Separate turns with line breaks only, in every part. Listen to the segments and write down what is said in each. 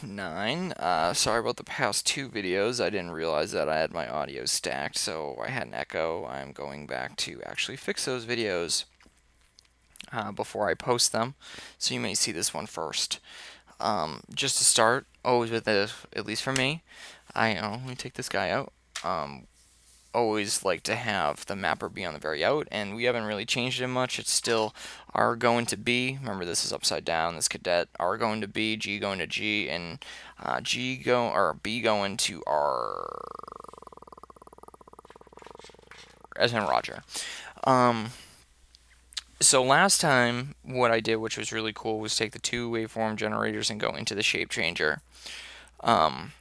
9. Sorry about the past two videos. I didn't realize that I had my audio stacked, so I had an echo. I'm going back to actually fix those videos before I post them, so you may see this one first. Just to start, always with this, at least for me, let me take this guy out. Always like to have the mapper be on the very out, and we haven't really changed it much. It's still R going to B. Remember, this is upside down, this cadet. R going to B, G going to G, and B going to R, as in Roger. Um, so last time, what I did, which was really cool, was take the two waveform generators and go into the Shapechanger. Um,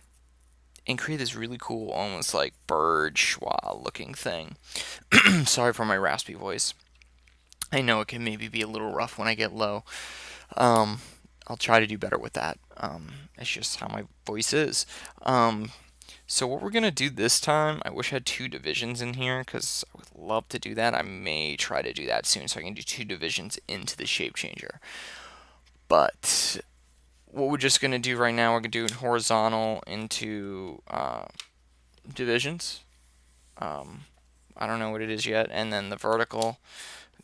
and create this really cool, almost like bird schwa looking thing. Sorry for my raspy voice. I know it can maybe be a little rough when I get low. Um, I'll try to do better with that. It's just how my voice is. So what we're going to do this time, I wish I had two divisions in here because I would love to do that. I may try to do that soon so I can do two divisions into the shape changer. But what we're just going to do right now, we're going to do horizontal into divisions. I don't know what it is yet. And then the vertical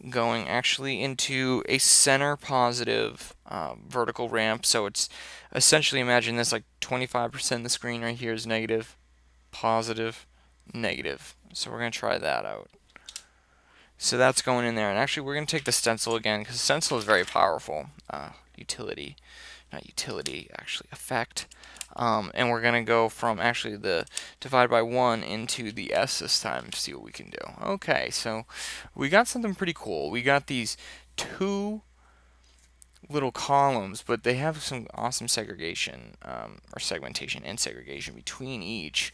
going actually into a center positive vertical ramp. So it's essentially, imagine this, like 25% of the screen right here is negative, positive, negative. So we're going to try that out. So that's going in there. And actually we're going to take the stencil again because stencil is very powerful. Actually effect. And we're going to go from actually the divide by 1 into the S this time to see what we can do. Okay, so we got something pretty cool. We got these two little columns, but they have some awesome segregation, or segmentation and segregation between each.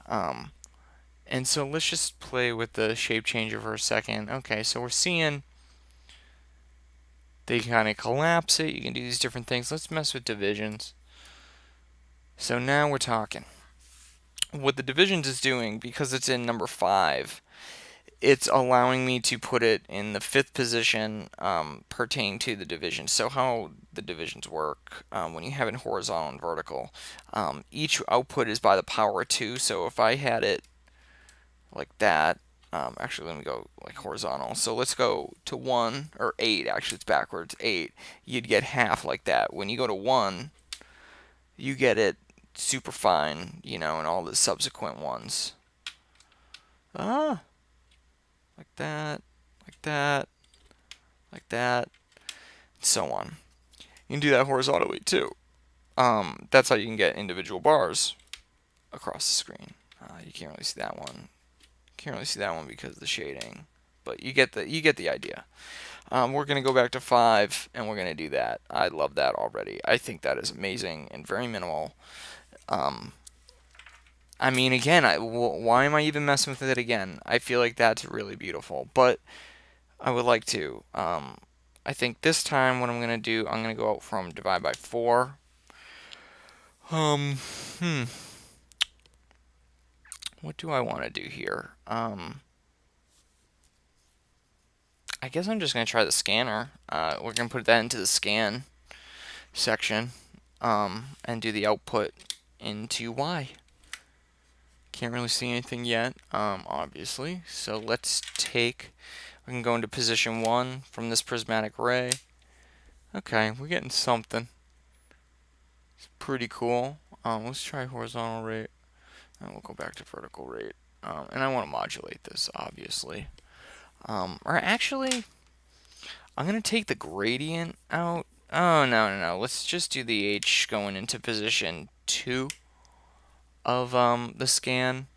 And so let's just play with the shape changer for a second. Okay, so we're seeing they kind of collapse it. You can do these different things. Let's mess with divisions. So now we're talking. What the divisions is doing, because it's in number 5, it's allowing me to put it in the 5th position pertaining to the division. So how the divisions work, when you have it horizontal and vertical, each output is by the power of 2. So if I had it like that, actually let me go like horizontal. So let's go to 1, or 8, actually it's backwards, 8. You'd get half like that. When you go to 1, you get it super fine, and all the subsequent ones. Like that, like that, like that, and so on. You can do that horizontally too. That's how you can get individual bars across the screen. You can't really see that one. Can't really see that one because of the shading, but you get the idea. We're going to go back to 5, and we're going to do that. I love that already. I think that is amazing and very minimal. I mean, again, why am I even messing with it again? I feel like that's really beautiful, but I would like to. I think this time what I'm going to do, I'm going to go out from divide by 4. Um, hmm. What do I want to do here? I guess I'm just going to try the scanner. We're going to put that into the scan section, and do the output into Y. Can't really see anything yet, obviously. So let's we can go into position 1 from this prismatic ray. Okay, we're getting something. It's pretty cool. Let's try horizontal rate, and we'll go back to vertical rate. And I want to modulate this, obviously. Or actually, I'm going to take the gradient out. Oh, no. Let's just do the H going into position 2 of the scan.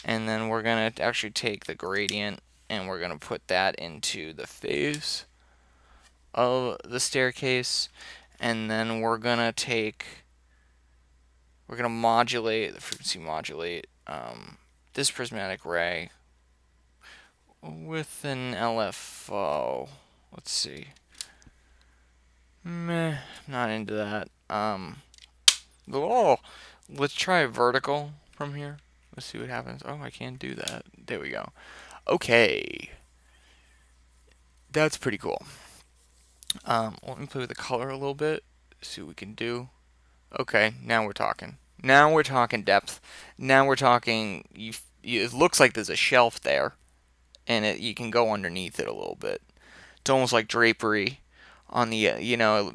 And then we're going to actually take the gradient and we're going to put that into the phase of the staircase. And then we're going to modulate, the frequency modulate this prismatic ray with an LFO. Let's see. Meh, not into that. Let's try vertical from here. Let's see what happens. Oh, I can't do that. There we go. Okay. That's pretty cool. Let me play with the color a little bit. See what we can do. Okay, now we're talking. Now we're talking depth. Now we're talking. It looks like there's a shelf there, and you can go underneath it a little bit. It's almost like drapery on the.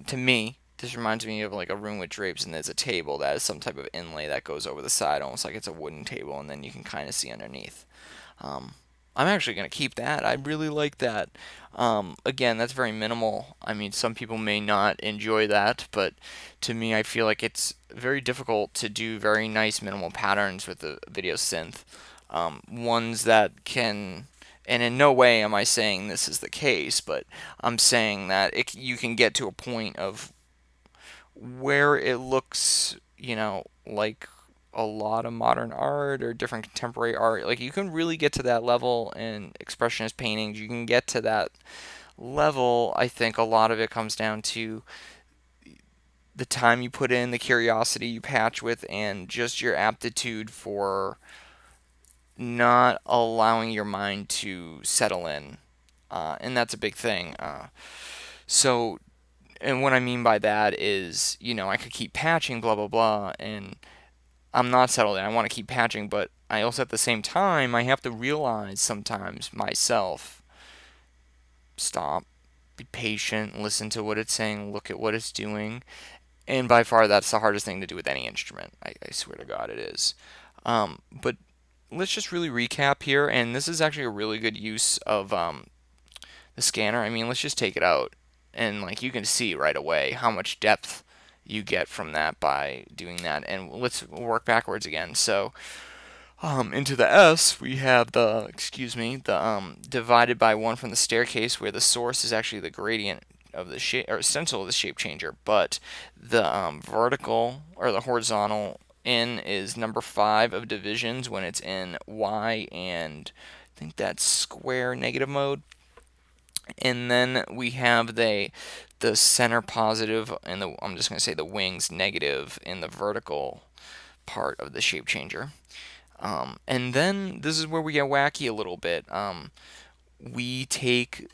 To me, this reminds me of like a room with drapes, and there's a table that has some type of inlay that goes over the side, almost like it's a wooden table, and then you can kind of see underneath. Um, I'm actually going to keep that. I really like that. Again, that's very minimal. I mean, some people may not enjoy that, but to me, I feel like it's very difficult to do very nice minimal patterns with the video synth. Ones that can, and in no way am I saying this is the case, but I'm saying that you can get to a point of where it looks, like a lot of modern art or different contemporary art. Like you can really get to that level in expressionist paintings. You can get to that level. I think a lot of it comes down to the time you put in, the curiosity you patch with, and just your aptitude for not allowing your mind to settle in. And that's a big thing. So and what I mean by that is, I could keep patching, blah, blah, blah, and I'm not settled in. I want to keep patching, but I also at the same time, I have to realize sometimes myself, stop, be patient, listen to what it's saying, look at what it's doing. And by far, that's the hardest thing to do with any instrument. I swear to God, it is. But let's just really recap here. And this is actually a really good use of the scanner. I mean, let's just take it out. And like you can see right away how much depth you get from that by doing that. And let's work backwards again. So into the S, we have the divided by 1 from the staircase, where the source is actually the gradient of the shape, or stencil of the shape changer, but the vertical or the horizontal in is number 5 of divisions when it's in Y, and I think that's square negative mode. And then we have the center positive, and I'm just going to say the wings negative in the vertical part of the shape changer. And then this is where we get wacky a little bit. We take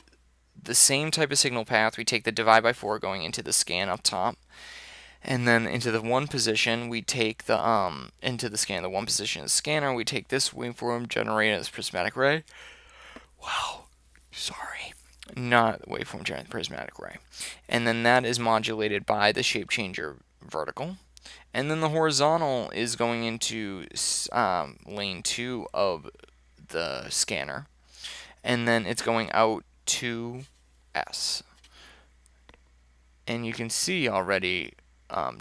the same type of signal path. We take the divide by 4 going into the scan up top, and then into the one position we take the into the scan, the one position of the scanner. We take this waveform generated as prismatic ray. Wow, sorry, not waveform generated prismatic ray. And then that is modulated by the shape changer vertical. And then the horizontal is going into lane 2 of the scanner. And then it's going out to S. And you can see already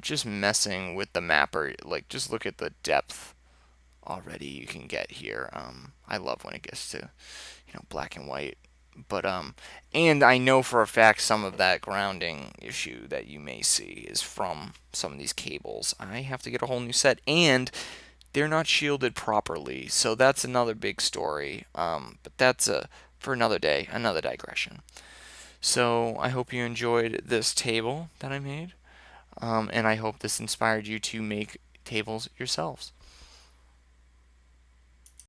just messing with the mapper, like just look at the depth already you can get here. I love when it gets to, black and white. But and I know for a fact some of that grounding issue that you may see is from some of these cables. I have to get a whole new set, and they're not shielded properly, so that's another big story. But that's for another day, another digression. So I hope you enjoyed this table that I made, and I hope this inspired you to make tables yourselves.